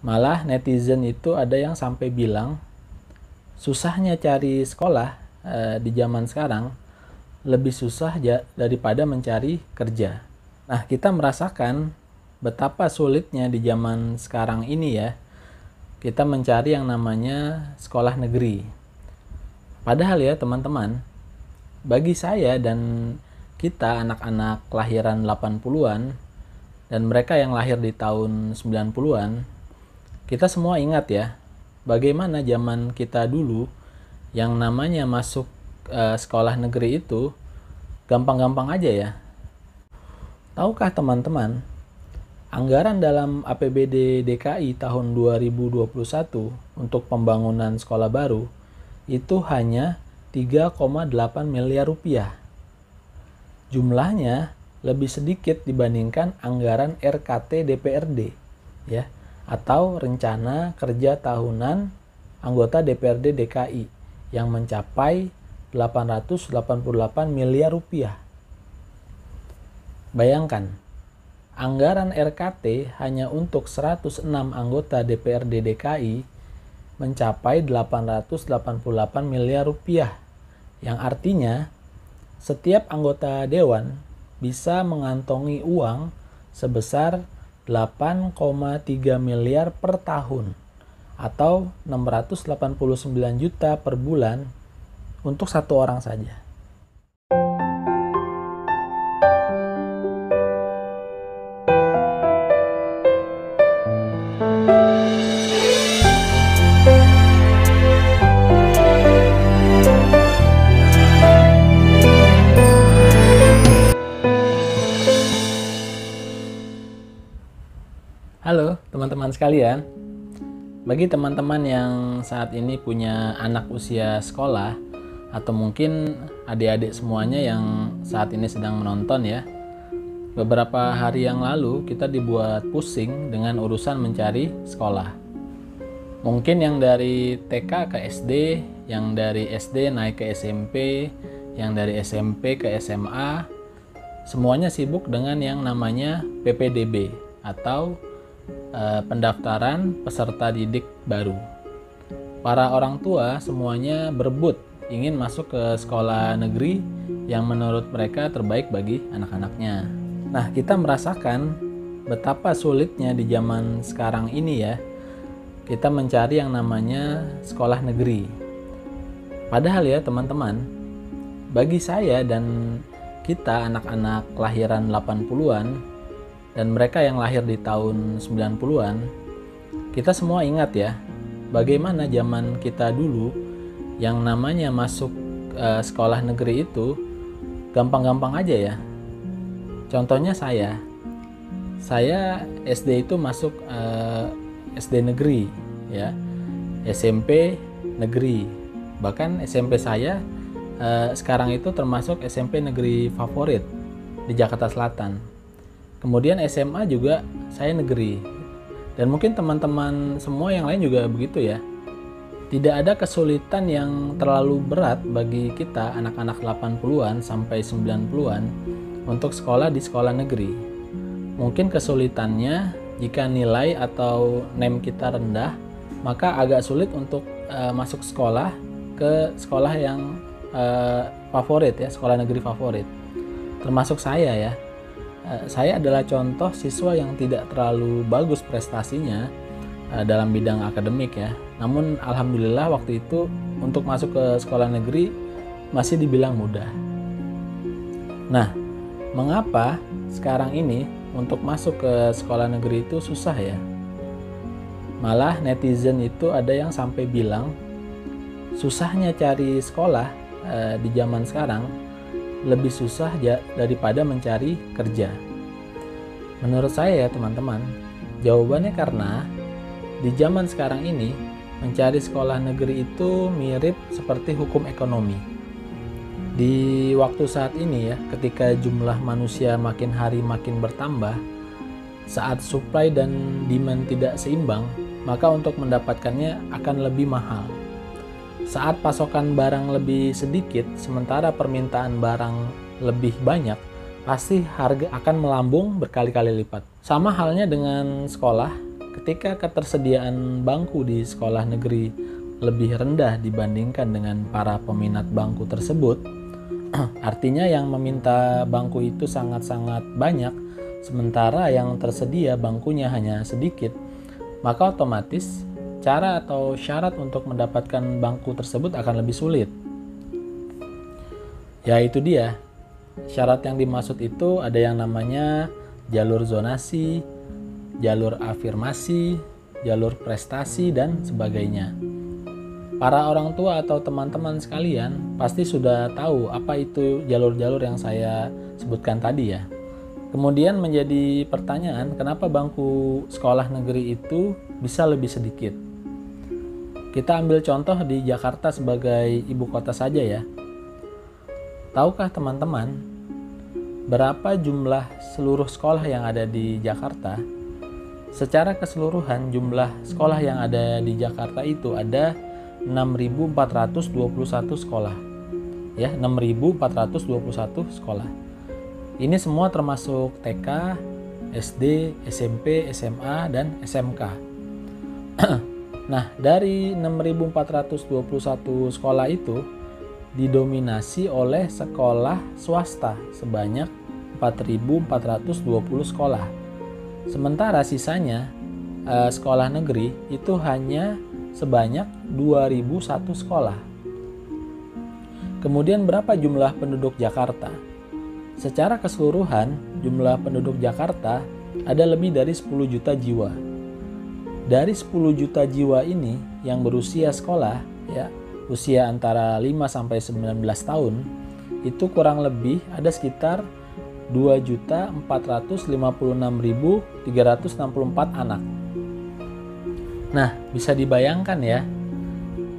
Malah netizen itu ada yang sampai bilang, susahnya cari sekolah di zaman sekarang lebih susah daripada mencari kerja. Nah, kita merasakan betapa sulitnya di zaman sekarang ini ya, kita mencari yang namanya sekolah negeri. Padahal ya teman-teman, bagi saya dan kita anak-anak kelahiran 80-an dan mereka yang lahir di tahun 90-an, kita semua ingat ya, bagaimana zaman kita dulu yang namanya masuk sekolah negeri itu gampang-gampang aja ya. Tahukah teman-teman, anggaran dalam APBD DKI tahun 2021 untuk pembangunan sekolah baru itu hanya 3,8 miliar rupiah. Jumlahnya lebih sedikit dibandingkan anggaran RKT DPRD ya, atau rencana kerja tahunan anggota DPRD DKI yang mencapai 888 miliar rupiah. Bayangkan, anggaran RKT hanya untuk 106 anggota DPRD DKI mencapai 888 miliar rupiah, yang artinya setiap anggota dewan bisa mengantongi uang sebesar 8,3 miliar per tahun atau 689 juta per bulan untuk satu orang saja. Halo teman-teman sekalian, bagi teman-teman yang saat ini punya anak usia sekolah atau mungkin adik-adik semuanya yang saat ini sedang menonton ya, beberapa hari yang lalu kita dibuat pusing dengan urusan mencari sekolah. Mungkin yang dari TK ke SD, yang dari SD naik ke SMP, yang dari SMP ke SMA, semuanya sibuk dengan yang namanya PPDB atau pendaftaran peserta didik baru. Para orang tua semuanya berebut ingin masuk ke sekolah negeri yang menurut mereka terbaik bagi anak-anaknya. Nah, kita merasakan betapa sulitnya di zaman sekarang ini ya, kita mencari yang namanya sekolah negeri. Padahal ya teman-teman, bagi saya dan kita anak-anak kelahiran 80-an dan mereka yang lahir di tahun 90-an, kita semua ingat ya, bagaimana zaman kita dulu yang namanya masuk sekolah negeri itu gampang-gampang aja ya. Contohnya saya SD itu masuk SD negeri ya, SMP negeri, bahkan SMP saya sekarang itu termasuk SMP negeri favorit di Jakarta Selatan. Kemudian SMA juga saya negeri. Dan mungkin teman-teman semua yang lain juga begitu ya. Tidak ada kesulitan yang terlalu berat bagi kita anak-anak 80-an sampai 90-an untuk sekolah di sekolah negeri. Mungkin kesulitannya jika nilai atau NEM kita rendah, maka agak sulit untuk masuk sekolah ke sekolah yang favorit ya, sekolah negeri favorit. Termasuk saya ya. Saya adalah contoh siswa yang tidak terlalu bagus prestasinya dalam bidang akademik ya. Namun alhamdulillah waktu itu untuk masuk ke sekolah negeri masih dibilang mudah. Nah, mengapa sekarang ini untuk masuk ke sekolah negeri itu susah ya? Malah netizen itu ada yang sampai bilang, susahnya cari sekolah di zaman sekarang lebih susah daripada mencari kerja. Menurut saya ya teman-teman, jawabannya karena di zaman sekarang ini mencari sekolah negeri itu mirip seperti hukum ekonomi. Di waktu saat ini ya, ketika jumlah manusia makin hari makin bertambah, saat supply dan demand tidak seimbang, maka untuk mendapatkannya akan lebih mahal. Saat pasokan barang lebih sedikit, sementara permintaan barang lebih banyak, pasti harga akan melambung berkali-kali lipat. Sama halnya dengan sekolah, ketika ketersediaan bangku di sekolah negeri lebih rendah dibandingkan dengan para peminat bangku tersebut, artinya yang meminta bangku itu sangat-sangat banyak, sementara yang tersedia bangkunya hanya sedikit, maka otomatis cara atau syarat untuk mendapatkan bangku tersebut akan lebih sulit. Ya itu dia, syarat yang dimaksud itu ada yang namanya jalur zonasi, jalur afirmasi, jalur prestasi, dan sebagainya. Para orang tua atau teman-teman sekalian pasti sudah tahu apa itu jalur-jalur yang saya sebutkan tadi ya. Kemudian menjadi pertanyaan, kenapa bangku sekolah negeri itu bisa lebih sedikit? Kita ambil contoh di Jakarta sebagai ibu kota saja ya. Tahukah teman-teman berapa jumlah seluruh sekolah yang ada di Jakarta? Secara keseluruhan jumlah sekolah yang ada di Jakarta itu ada 6.421 sekolah. Ya, 6.421 sekolah. Ini semua termasuk TK, SD, SMP, SMA, dan SMK. Nah, dari 6.421 sekolah itu didominasi oleh sekolah swasta sebanyak 4.420 sekolah. Sementara sisanya sekolah negeri itu hanya sebanyak 2.001 sekolah. Kemudian berapa jumlah penduduk Jakarta? Secara keseluruhan jumlah penduduk Jakarta ada lebih dari 10 juta jiwa. Dari 10 juta jiwa ini yang berusia sekolah ya, usia antara 5 sampai 19 tahun, itu kurang lebih ada sekitar 2.456.364 anak. Nah, bisa dibayangkan ya,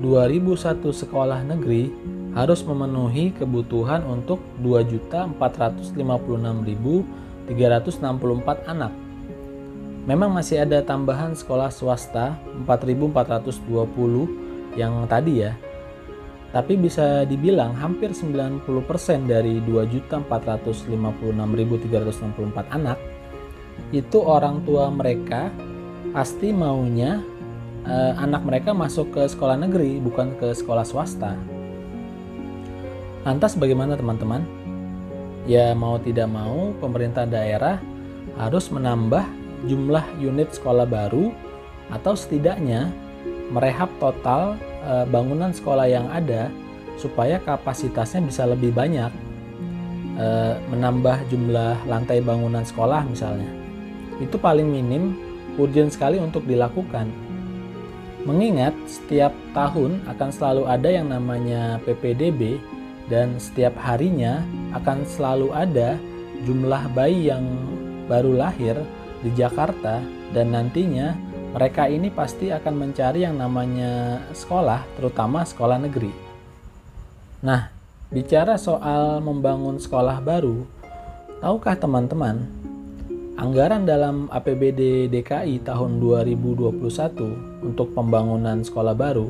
2001 sekolah negeri harus memenuhi kebutuhan untuk 2.456.364 anak. Memang masih ada tambahan sekolah swasta 4.420 yang tadi ya. Tapi bisa dibilang hampir 90% dari 2.456.364 anak itu orang tua mereka pasti maunya anak mereka masuk ke sekolah negeri, bukan ke sekolah swasta. Lantas bagaimana teman-teman? Ya mau tidak mau pemerintah daerah harus menambah jumlah unit sekolah baru atau setidaknya merehab total bangunan sekolah yang ada supaya kapasitasnya bisa lebih banyak, menambah jumlah lantai bangunan sekolah misalnya. Itu paling minim, urgent sekali untuk dilakukan. Mengingat setiap tahun akan selalu ada yang namanya PPDB dan setiap harinya akan selalu ada jumlah bayi yang baru lahir di Jakarta dan nantinya mereka ini pasti akan mencari yang namanya sekolah, terutama sekolah negeri. Nah, bicara soal membangun sekolah baru, tahukah teman-teman, anggaran dalam APBD DKI tahun 2021 untuk pembangunan sekolah baru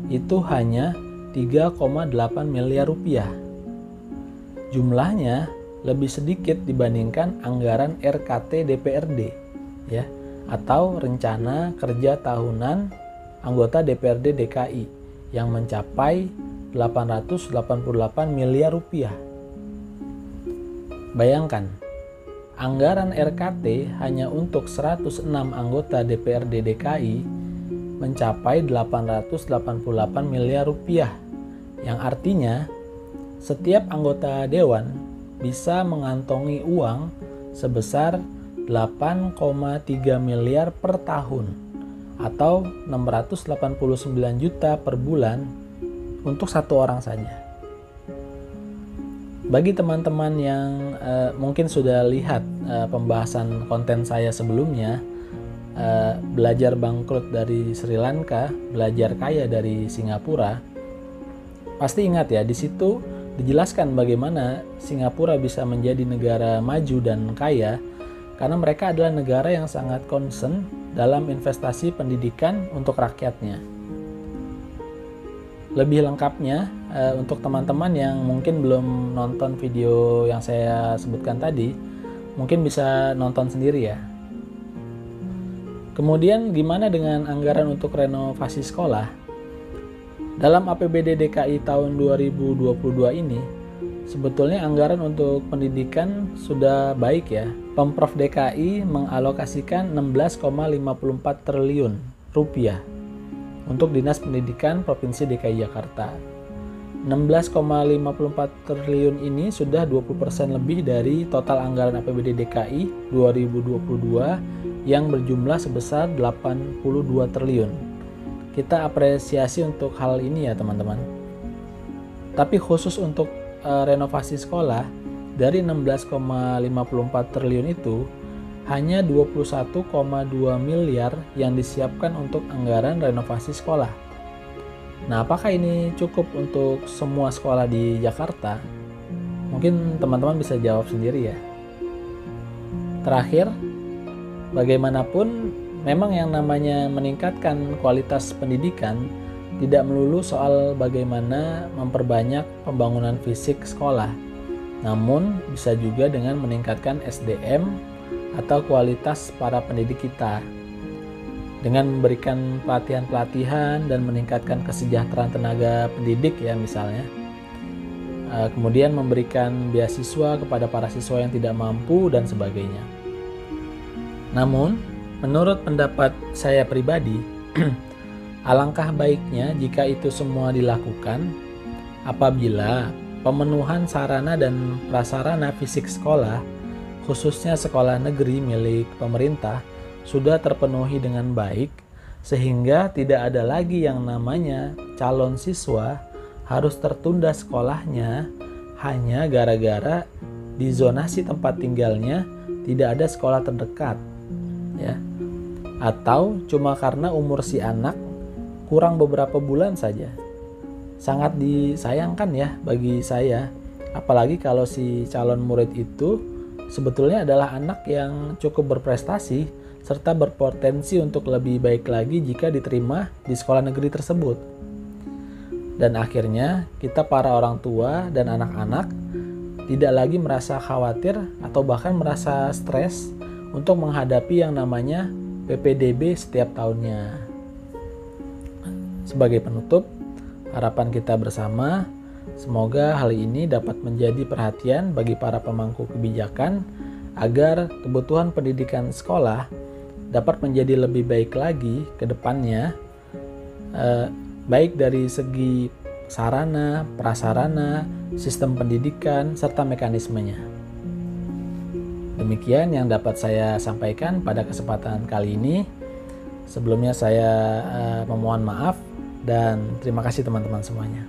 itu hanya 3,8 miliar rupiah. Jumlahnya lebih sedikit dibandingkan anggaran RKT DPRD, ya, atau rencana kerja tahunan anggota DPRD DKI yang mencapai 888 miliar rupiah. Bayangkan, anggaran RKT hanya untuk 106 anggota DPRD DKI mencapai 888 miliar rupiah, yang artinya setiap anggota dewan bisa mengantongi uang sebesar 8,3 miliar per tahun atau 689 juta per bulan untuk satu orang saja. Bagi teman-teman yang mungkin sudah lihat pembahasan konten saya sebelumnya, belajar bangkrut dari Sri Lanka, belajar kaya dari Singapura, pasti ingat ya, di situ dijelaskan bagaimana Singapura bisa menjadi negara maju dan kaya karena mereka adalah negara yang sangat concern dalam investasi pendidikan untuk rakyatnya. Lebih lengkapnya untuk teman-teman yang mungkin belum nonton video yang saya sebutkan tadi, mungkin bisa nonton sendiri ya. Kemudian gimana dengan anggaran untuk renovasi sekolah? Dalam APBD DKI tahun 2022 ini, sebetulnya anggaran untuk pendidikan sudah baik ya. Pemprov DKI mengalokasikan 16,54 triliun rupiah untuk Dinas Pendidikan Provinsi DKI Jakarta. 16,54 triliun ini sudah 20% lebih dari total anggaran APBD DKI 2022 yang berjumlah sebesar 82 triliun. Kita apresiasi untuk hal ini ya teman-teman. Tapi khusus untuk renovasi sekolah, dari 16,54 triliun itu hanya 21,2 miliar yang disiapkan untuk anggaran renovasi sekolah. Nah, apakah ini cukup untuk semua sekolah di Jakarta? Mungkin teman-teman bisa jawab sendiri ya. Terakhir, bagaimanapun memang yang namanya meningkatkan kualitas pendidikan tidak melulu soal bagaimana memperbanyak pembangunan fisik sekolah, namun bisa juga dengan meningkatkan SDM atau kualitas para pendidik kita. Dengan memberikan pelatihan-pelatihan dan meningkatkan kesejahteraan tenaga pendidik ya misalnya. Kemudian memberikan beasiswa kepada para siswa yang tidak mampu dan sebagainya. Namun, menurut pendapat saya pribadi, alangkah baiknya jika itu semua dilakukan apabila pemenuhan sarana dan prasarana fisik sekolah, khususnya sekolah negeri milik pemerintah, sudah terpenuhi dengan baik, sehingga tidak ada lagi yang namanya calon siswa harus tertunda sekolahnya hanya gara-gara di zonasi tempat tinggalnya tidak ada sekolah terdekat, ya, atau cuma karena umur si anak kurang beberapa bulan saja. Sangat disayangkan ya bagi saya, apalagi kalau si calon murid itu sebetulnya adalah anak yang cukup berprestasi serta berpotensi untuk lebih baik lagi jika diterima di sekolah negeri tersebut. Dan akhirnya kita para orang tua dan anak-anak tidak lagi merasa khawatir atau bahkan merasa stres untuk menghadapi yang namanya PPDB setiap tahunnya. Sebagai penutup, harapan kita bersama, semoga hal ini dapat menjadi perhatian bagi para pemangku kebijakan agar kebutuhan pendidikan sekolah dapat menjadi lebih baik lagi ke depannya, baik dari segi sarana, prasarana, sistem pendidikan, serta mekanismenya. Demikian yang dapat saya sampaikan pada kesempatan kali ini. Sebelumnya saya memohon maaf dan terima kasih teman-teman semuanya.